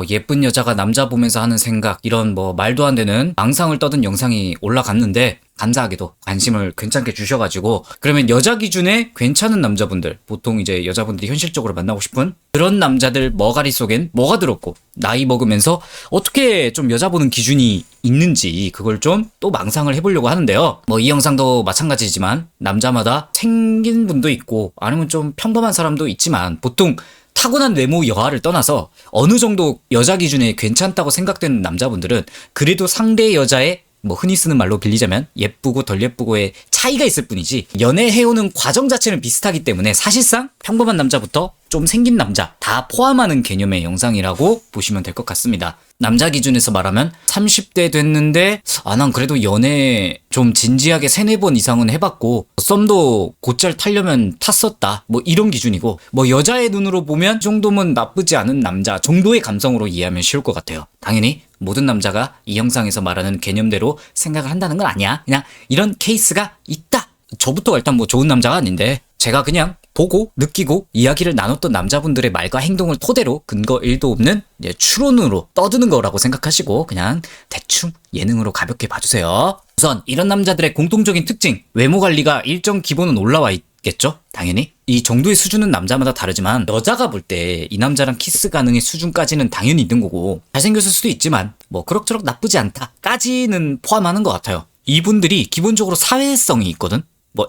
예쁜 여자가 남자 보면서 하는 생각, 이런 말도 안 되는 망상을 떠든 영상이 올라갔는데, 감사하게도 관심을 괜찮게 주셔가지고, 그러면 여자 기준에 괜찮은 남자분들, 보통 이제 여자분들이 현실적으로 만나고 싶은 그런 남자들 머가리 속엔 뭐가 들었고, 나이 먹으면서 어떻게 좀 여자 보는 기준이 있는지, 그걸 좀 또 망상을 해보려고 하는데요. 이 영상도 마찬가지지만, 남자마다 생긴 분도 있고, 아니면 좀 평범한 사람도 있지만, 보통 타고난 외모 여하를 떠나서 어느 정도 여자 기준에 괜찮다고 생각되는 남자분들은 그래도 상대 여자의 흔히 쓰는 말로 빌리자면 예쁘고 덜 예쁘고의 차이가 있을 뿐이지, 연애해오는 과정 자체는 비슷하기 때문에 사실상 평범한 남자부터 좀 생긴 남자 다 포함하는 개념의 영상이라고 보시면 될 것 같습니다. 남자 기준에서 말하면 30대 됐는데 난 그래도 연애 좀 진지하게 3-4번 이상은 해봤고 썸도 곧잘 타려면 탔었다, 이런 기준이고, 여자의 눈으로 보면 이 정도면 나쁘지 않은 남자 정도의 감성으로 이해하면 쉬울 것 같아요. 당연히 모든 남자가 이 영상에서 말하는 개념대로 생각을 한다는 건 아니야. 그냥 이런 케이스가 있다. 저부터가 일단 좋은 남자가 아닌데, 제가 그냥 보고 느끼고 이야기를 나눴던 남자분들의 말과 행동을 토대로 근거 1도 없는 추론으로 떠드는 거라고 생각하시고 그냥 대충 예능으로 가볍게 봐주세요. 우선 이런 남자들의 공통적인 특징, 외모 관리가 일정 기본은 올라와 있겠죠? 당연히 이 정도의 수준은 남자마다 다르지만, 여자가 볼 때 이 남자랑 키스 가능의 수준까지는 당연히 있는 거고, 잘생겼을 수도 있지만 그럭저럭 나쁘지 않다까지는 포함하는 것 같아요. 이분들이 기본적으로 사회성이 있거든.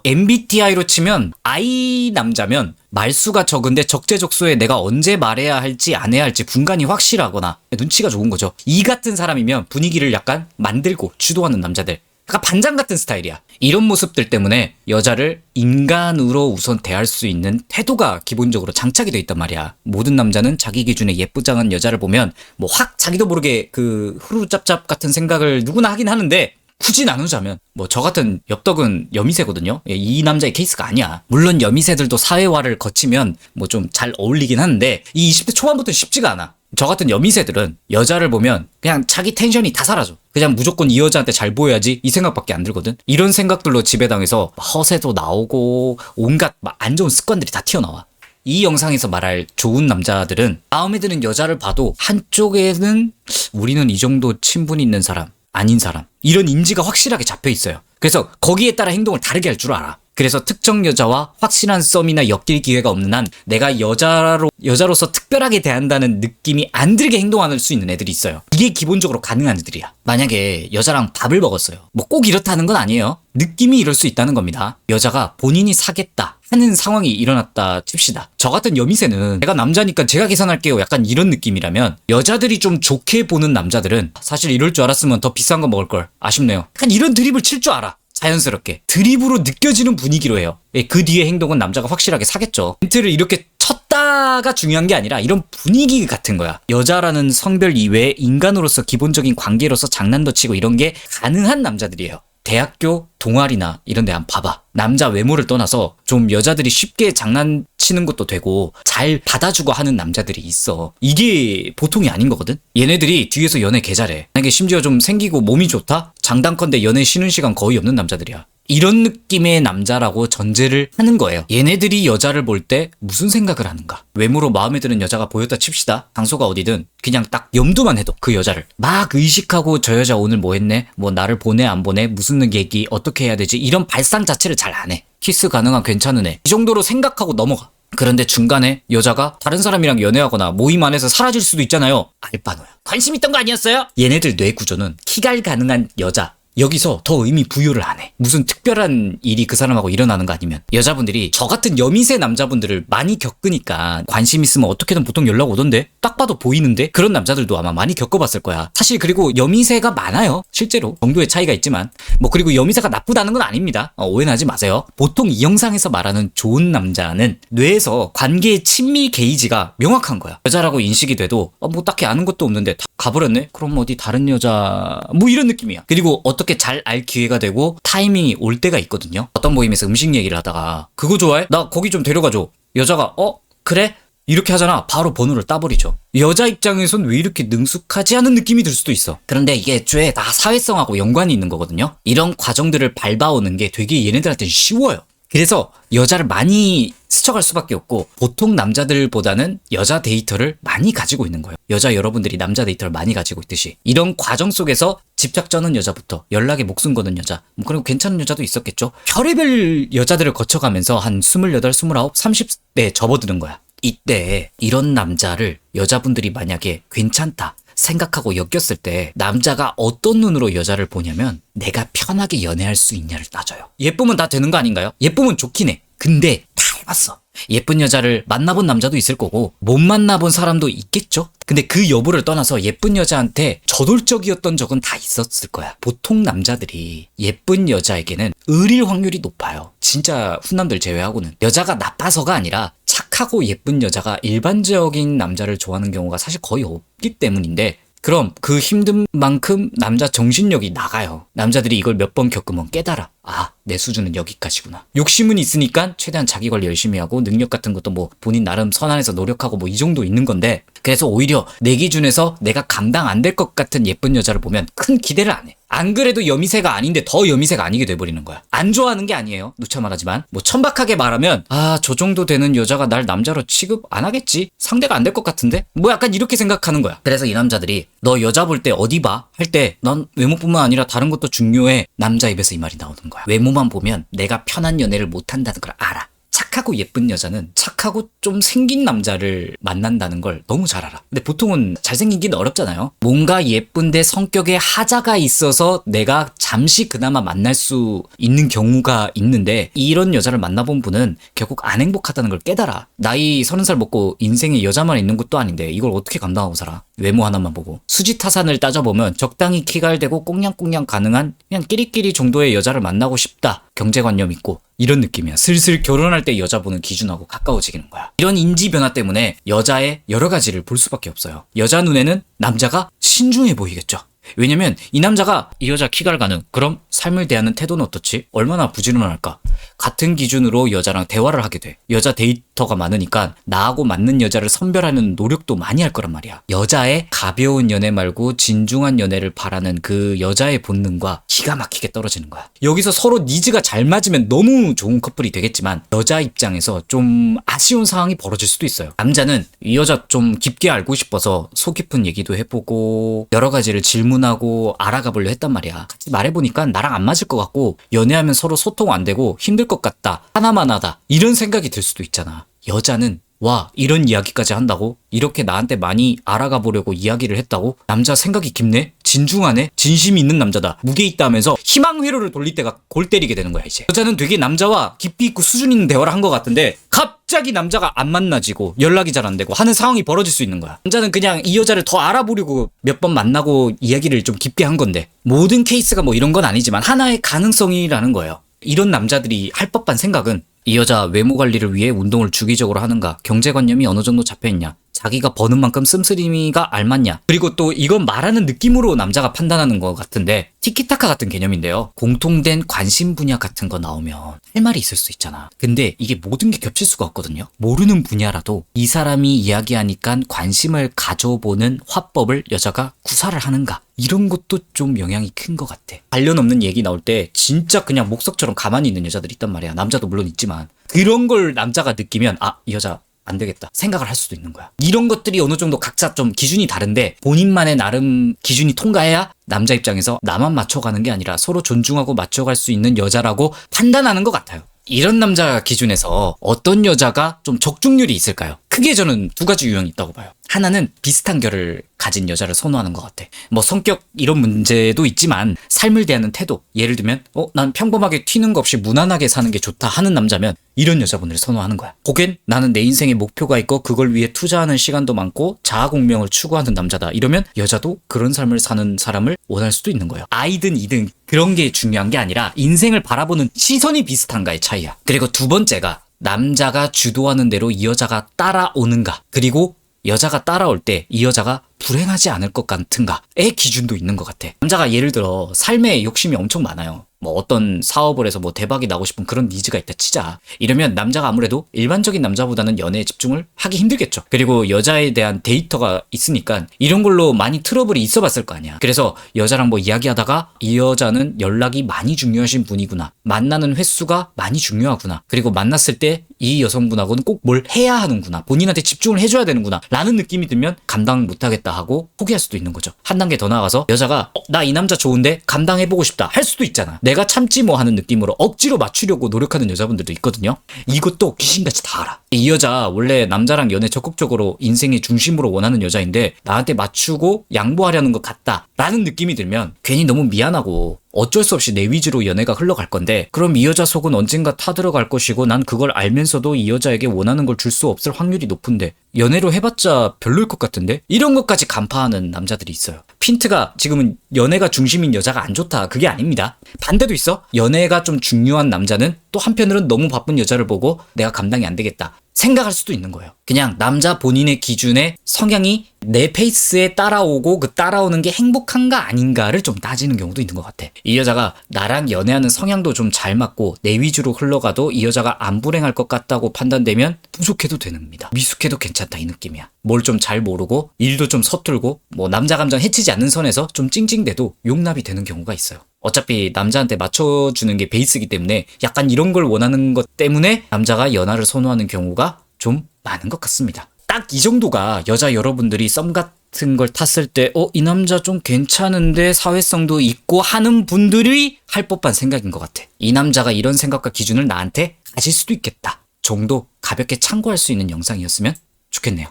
MBTI로 치면 I 남자면 말수가 적은데 적재적소에 내가 언제 말해야 할지 안 해야 할지 분간이 확실하거나 눈치가 좋은 거죠. E 같은 사람이면 분위기를 약간 만들고 주도하는 남자들, 약간 반장 같은 스타일이야. 이런 모습들 때문에 여자를 인간으로 우선 대할 수 있는 태도가 기본적으로 장착이 돼 있단 말이야. 모든 남자는 자기 기준에 예쁘장한 여자를 보면 확 자기도 모르게 그 후루짭짭 같은 생각을 누구나 하긴 하는데, 굳이 나누자면 저 같은 엽떡은 여미새거든요. 이 남자의 케이스가 아니야. 물론 여미새들도 사회화를 거치면 좀 잘 어울리긴 하는데, 이 20대 초반부터는 쉽지가 않아. 저 같은 여미새들은 여자를 보면 그냥 자기 텐션이 다 사라져. 그냥 무조건 이 여자한테 잘 보여야지, 이 생각밖에 안 들거든. 이런 생각들로 지배당해서 허세도 나오고 온갖 안 좋은 습관들이 다 튀어나와. 이 영상에서 말할 좋은 남자들은 마음에 드는 여자를 봐도 한쪽에는 우리는 이 정도 친분이 있는 사람, 아닌 사람, 이런 인지가 확실하게 잡혀 있어요. 그래서 거기에 따라 행동을 다르게 할 줄 알아. 그래서 특정 여자와 확실한 썸이나 엮일 기회가 없는 한 내가 여자로서 특별하게 대한다는 느낌이 안 들게 행동할 수 있는 애들이 있어요. 이게 기본적으로 가능한 애들이야. 만약에 여자랑 밥을 먹었어요. 꼭 이렇다는 건 아니에요. 느낌이 이럴 수 있다는 겁니다. 여자가 본인이 사겠다 하는 상황이 일어났다 칩시다. 저 같은 여미새는 내가 남자니까 제가 계산할게요, 약간 이런 느낌이라면, 여자들이 좀 좋게 보는 남자들은 사실 이럴 줄 알았으면 더 비싼 거 먹을 걸, 아쉽네요, 약간 이런 드립을 칠 줄 알아. 자연스럽게 드립으로 느껴지는 분위기로 해요. 그 뒤에 행동은 남자가 확실하게 사겠죠. 멘트를 이렇게 쳤다가 중요한 게 아니라 이런 분위기 같은 거야. 여자라는 성별 이외에 인간으로서 기본적인 관계로서 장난도 치고 이런 게 가능한 남자들이에요. 대학교 동아리나 이런 데 한번 봐봐. 남자 외모를 떠나서 좀 여자들이 쉽게 장난치는 것도 되고 잘 받아주고 하는 남자들이 있어. 이게 보통이 아닌 거거든. 얘네들이 뒤에서 연애 개 잘해. 만약에 심지어 좀 생기고 몸이 좋다? 장단컨대 연애 쉬는 시간 거의 없는 남자들이야. 이런 느낌의 남자라고 전제를 하는 거예요. 얘네들이 여자를 볼 때 무슨 생각을 하는가? 외모로 마음에 드는 여자가 보였다 칩시다. 장소가 어디든 그냥 딱 염두만 해도 그 여자를 막 의식하고, 저 여자 오늘 뭐 했네? 나를 보내 안 보내? 무슨 얘기? 어떻게 해야 되지? 이런 발상 자체를 잘 안 해. 키스 가능한 괜찮은 애, 이 정도로 생각하고 넘어가. 그런데 중간에 여자가 다른 사람이랑 연애하거나 모임 안에서 사라질 수도 있잖아요. 알바노야. 관심 있던 거 아니었어요? 얘네들 뇌 구조는 키갈 가능한 여자, 여기서 더 의미 부여를 안 해. 무슨 특별한 일이 그 사람하고 일어나는 거 아니면. 여자분들이 저 같은 여미새 남자분들을 많이 겪으니까 관심 있으면 어떻게든 보통 연락 오던데, 딱 봐도 보이는데, 그런 남자들도 아마 많이 겪어봤을 거야. 사실 그리고 여미새가 많아요. 실제로 정도의 차이가 있지만 그리고 여미새가 나쁘다는 건 아닙니다. 오해는 하지 마세요. 보통 이 영상에서 말하는 좋은 남자는 뇌에서 관계의 친밀 게이지가 명확한 거야. 여자라고 인식이 돼도 딱히 아는 것도 없는데 가버렸네? 그럼 어디 다른 여자 이런 느낌이야. 그리고 어떻게 잘 알 기회가 되고 타이밍이 올 때가 있거든요. 어떤 모임에서 음식 얘기를 하다가 그거 좋아해? 나 거기 좀 데려가줘. 여자가 그래? 이렇게 하잖아. 바로 번호를 따버리죠. 여자 입장에선 왜 이렇게 능숙하지 않은 느낌이 들 수도 있어. 그런데 이게 애초에 다 사회성하고 연관이 있는 거거든요. 이런 과정들을 밟아오는 게 되게 얘네들한테는 쉬워요. 그래서 여자를 많이 스쳐갈 수밖에 없고 보통 남자들보다는 여자 데이터를 많이 가지고 있는 거예요. 여자 여러분들이 남자 데이터를 많이 가지고 있듯이 이런 과정 속에서 집착 쩌는 여자부터 연락에 목숨 거는 여자, 그리고 괜찮은 여자도 있었겠죠. 별의별 여자들을 거쳐가면서 한 28, 29, 30대 접어드는 거야. 이때 이런 남자를 여자분들이 만약에 괜찮다 생각하고 엮였을 때 남자가 어떤 눈으로 여자를 보냐면 내가 편하게 연애할 수 있냐를 따져요. 예쁘면 다 되는 거 아닌가요? 예쁘면 좋긴 해. 근데 다 해봤어. 예쁜 여자를 만나본 남자도 있을 거고 못 만나본 사람도 있겠죠? 근데 그 여부를 떠나서 예쁜 여자한테 저돌적이었던 적은 다 있었을 거야. 보통 남자들이 예쁜 여자에게는 의릴 확률이 높아요. 진짜 훈남들 제외하고는. 여자가 나빠서가 아니라 착하고 예쁜 여자가 일반적인 남자를 좋아하는 경우가 사실 거의 없기 때문인데, 그럼 그 힘든 만큼 남자 정신력이 나가요. 남자들이 이걸 몇 번 겪으면 깨달아. 아, 내 수준은 여기까지구나. 욕심은 있으니까 최대한 자기 관리 열심히 하고 능력 같은 것도 뭐 본인 나름 선안에서 노력하고 뭐 이 정도 있는 건데, 그래서 오히려 내 기준에서 내가 감당 안 될 것 같은 예쁜 여자를 보면 큰 기대를 안 해. 안 그래도 여미새가 아닌데 더 여미새가 아니게 돼버리는 거야. 안 좋아하는 게 아니에요. 누차 말하지만. 뭐 천박하게 말하면 저 정도 되는 여자가 날 남자로 취급 안 하겠지? 상대가 안 될 것 같은데? 뭐 약간 이렇게 생각하는 거야. 그래서 이 남자들이 너 여자 볼 때 어디 봐? 할 때 넌 외모뿐만 아니라 다른 것도 중요해. 남자 입에서 이 말이 나오는 거야. 외모만 보면 내가 편한 연애를 못 한다는 걸 알아. 착하고 예쁜 여자는 착하고 좀 생긴 남자를 만난다는 걸 너무 잘 알아. 근데 보통은 잘생기긴 어렵잖아요. 뭔가 예쁜데 성격에 하자가 있어서 내가 잠시 그나마 만날 수 있는 경우가 있는데, 이런 여자를 만나본 분은 결국 안 행복하다는 걸 깨달아. 나이 30살 먹고 인생에 여자만 있는 것도 아닌데 이걸 어떻게 감당하고 살아? 외모 하나만 보고. 수지타산을 따져보면 적당히 키갈되고 꽁냥꽁냥 가능한 그냥 끼리끼리 정도의 여자를 만나고 싶다. 경제관념 있고 이런 느낌이야. 슬슬 결혼할 때 여자 보는 기준하고 가까워지는 거야. 이런 인지 변화 때문에 여자의 여러 가지를 볼 수밖에 없어요. 여자 눈에는 남자가 신중해 보이겠죠. 왜냐면 이 남자가 이 여자 키갈 가능. 그럼 삶을 대하는 태도는 어떻지? 얼마나 부지런할까? 같은 기준으로 여자랑 대화를 하게 돼. 여자 데이터가 많으니까 나하고 맞는 여자를 선별하는 노력도 많이 할 거란 말이야. 여자의 가벼운 연애 말고 진중한 연애를 바라는 그 여자의 본능과 기가 막히게 떨어지는 거야. 여기서 서로 니즈가 잘 맞으면 너무 좋은 커플이 되겠지만 여자 입장에서 좀 아쉬운 상황이 벌어질 수도 있어요. 남자는 이 여자 좀 깊게 알고 싶어서 속 깊은 얘기도 해보고 여러 가지를 질문하고 알아가 보려 했단 말이야. 같이 말해보니까 나랑 안 맞을 것 같고 연애하면 서로 소통 안 되고 힘들 것 같다. 하나만 하다. 이런 생각이 들 수도 있잖아. 여자는 와, 이런 이야기까지 한다고? 이렇게 나한테 많이 알아가 보려고 이야기를 했다고? 남자 생각이 깊네? 진중하네? 진심이 있는 남자다. 무게 있다 하면서 희망 회로를 돌릴 때가 골 때리게 되는 거야, 이제. 여자는 되게 남자와 깊이 있고 수준 있는 대화를 한 것 같은데 갑자기 남자가 안 만나지고 연락이 잘 안 되고 하는 상황이 벌어질 수 있는 거야. 남자는 그냥 이 여자를 더 알아보려고 몇 번 만나고 이야기를 좀 깊게 한 건데, 모든 케이스가 뭐 이런 건 아니지만 하나의 가능성이라는 거예요. 이런 남자들이 할 법한 생각은 이 여자 외모 관리를 위해 운동을 주기적으로 하는가? 경제관념이 어느 정도 잡혀있냐? 자기가 버는 만큼 씀씀이가 알맞냐? 그리고 또 이건 말하는 느낌으로 남자가 판단하는 것 같은데 티키타카 같은 개념인데요. 공통된 관심 분야 같은 거 나오면 할 말이 있을 수 있잖아. 근데 이게 모든 게 겹칠 수가 없거든요. 모르는 분야라도 이 사람이 이야기하니까 관심을 가져보는 화법을 여자가 구사를 하는가? 이런 것도 좀 영향이 큰 것 같아. 관련 없는 얘기 나올 때 진짜 그냥 목석처럼 가만히 있는 여자들이 있단 말이야. 남자도 물론 있지만 그런 걸 남자가 느끼면 이 여자 안 되겠다 생각을 할 수도 있는 거야. 이런 것들이 어느 정도 각자 좀 기준이 다른데 본인만의 나름 기준이 통과해야 남자 입장에서 나만 맞춰가는 게 아니라 서로 존중하고 맞춰갈 수 있는 여자라고 판단하는 것 같아요. 이런 남자 기준에서 어떤 여자가 좀 적중률이 있을까요? 크게 저는 두 가지 유형이 있다고 봐요. 하나는 비슷한 결을 가진 여자를 선호하는 것 같아. 뭐 성격 이런 문제도 있지만 삶을 대하는 태도, 예를 들면 난 평범하게 튀는 거 없이 무난하게 사는 게 좋다 하는 남자면 이런 여자분을 선호하는 거야. 혹은 나는 내 인생에 목표가 있고 그걸 위해 투자하는 시간도 많고 자아공명을 추구하는 남자다. 이러면 여자도 그런 삶을 사는 사람을 원할 수도 있는 거예요. 아이든 이든 그런 게 중요한 게 아니라 인생을 바라보는 시선이 비슷한가의 차이야. 그리고 두 번째가 남자가 주도하는 대로 이 여자가 따라오는가, 그리고 여자가 따라올 때 이 여자가 불행하지 않을 것 같은가의 기준도 있는 것 같아. 남자가 예를 들어 삶에 욕심이 엄청 많아요. 뭐 어떤 사업을 해서 뭐 대박이 나고 싶은 그런 니즈가 있다 치자. 이러면 남자가 아무래도 일반적인 남자보다는 연애에 집중을 하기 힘들겠죠. 그리고 여자에 대한 데이터가 있으니까 이런 걸로 많이 트러블이 있어 봤을 거 아니야. 그래서 여자랑 뭐 이야기하다가 이 여자는 연락이 많이 중요하신 분이구나. 만나는 횟수가 많이 중요하구나. 그리고 만났을 때 이 여성분하고는 꼭 뭘 해야 하는구나. 본인한테 집중을 해줘야 되는구나. 라는 느낌이 들면 감당 못하겠다 하고 포기할 수도 있는 거죠. 한 단계 더 나아가서 여자가 나 이 남자 좋은데 감당해보고 싶다 할 수도 있잖아. 내가 참지 뭐 하는 느낌으로 억지로 맞추려고 노력하는 여자분들도 있거든요. 이것도 귀신같이 다 알아. 이 여자 원래 남자랑 연애 적극적으로 인생의 중심으로 원하는 여자인데 나한테 맞추고 양보하려는 것 같다 라는 느낌이 들면 괜히 너무 미안하고 어쩔 수 없이 내 위주로 연애가 흘러갈 건데 그럼 이 여자 속은 언젠가 타들어갈 것이고 난 그걸 알면서도 이 여자에게 원하는 걸 줄 수 없을 확률이 높은데 연애로 해봤자 별로일 것 같은데? 이런 것까지 간파하는 남자들이 있어요. 핀트가 지금은 연애가 중심인 여자가 안 좋다 그게 아닙니다. 반대도 있어. 연애가 좀 중요한 남자는 또 한편으로는 너무 바쁜 여자를 보고 내가 감당이 안 되겠다 생각할 수도 있는 거예요. 그냥 남자 본인의 기준에 성향이 내 페이스에 따라오고 그 따라오는 게 행복한가 아닌가를 좀 따지는 경우도 있는 것 같아. 이 여자가 나랑 연애하는 성향도 좀 잘 맞고 내 위주로 흘러가도 이 여자가 안 불행할 것 같다고 판단되면 부족해도 되는 겁니다. 미숙해도 괜찮다 이 느낌이야. 뭘 좀 잘 모르고 일도 좀 서툴고 뭐 남자 감정 해치지 않는 선에서 좀 찡찡대도 용납이 되는 경우가 있어요. 어차피 남자한테 맞춰주는 게 베이스이기 때문에 약간 이런 걸 원하는 것 때문에 남자가 연하를 선호하는 경우가 좀 많은 것 같습니다. 딱 이 정도가 여자 여러분들이 썸 같은 걸 탔을 때 이 남자 좀 괜찮은데 사회성도 있고 하는 분들이 할 법한 생각인 것 같아. 이 남자가 이런 생각과 기준을 나한테 가질 수도 있겠다 정도 가볍게 참고할 수 있는 영상이었으면 좋겠네요.